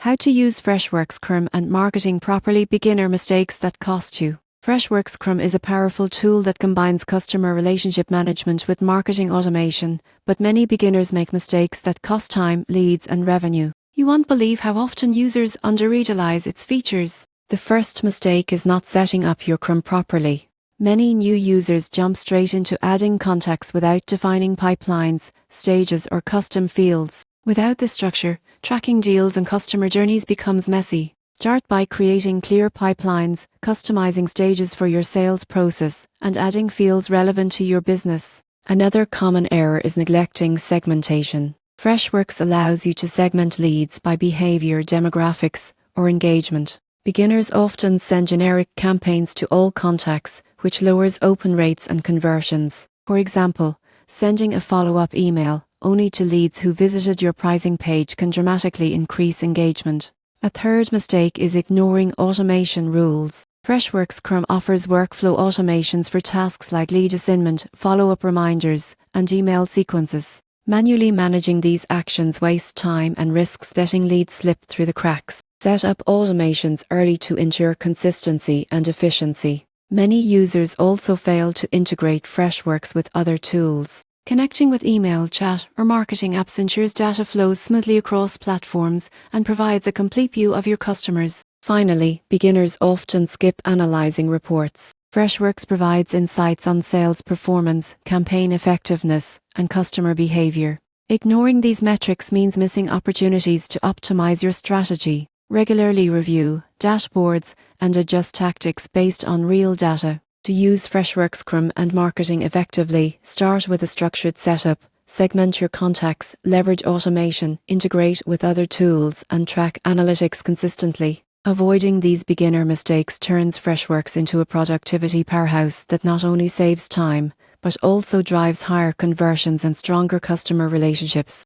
How to use Freshworks CRM and marketing properly. Beginner mistakes that cost you. Freshworks CRM is a powerful tool that combines customer relationship management with marketing automation, but many beginners make mistakes that cost time, leads, and revenue. You won't believe how often users underutilize its features. The first mistake is not setting up your CRM properly. Many new users jump straight into adding contacts without defining pipelines, stages, or custom fields. Without this structure, tracking deals and customer journeys becomes messy. Start by creating clear pipelines, customizing stages for your sales process, and adding fields relevant to your business. Another common error is neglecting segmentation. Freshworks allows you to segment leads by behavior, demographics, or engagement. Beginners often send generic campaigns to all contacts, which lowers open rates and conversions. For example, sending a follow-up email only to leads who visited your pricing page can dramatically increase engagement. A third mistake is ignoring automation rules. Freshworks CRM offers workflow automations for tasks like lead assignment, follow-up reminders, and email sequences. Manually managing these actions wastes time and risks letting leads slip through the cracks. Set up automations early to ensure consistency and efficiency. Many users also fail to integrate Freshworks with other tools. Connecting with email, chat, or marketing apps ensures data flows smoothly across platforms and provides a complete view of your customers. Finally, beginners often skip analyzing reports. Freshworks provides insights on sales performance, campaign effectiveness, and customer behavior. Ignoring these metrics means missing opportunities to optimize your strategy. Regularly review dashboards and adjust tactics based on real data. To use Freshworks CRM and marketing effectively, start with a structured setup, segment your contacts, leverage automation, integrate with other tools, and track analytics consistently. Avoiding these beginner mistakes turns Freshworks into a productivity powerhouse that not only saves time, but also drives higher conversions and stronger customer relationships.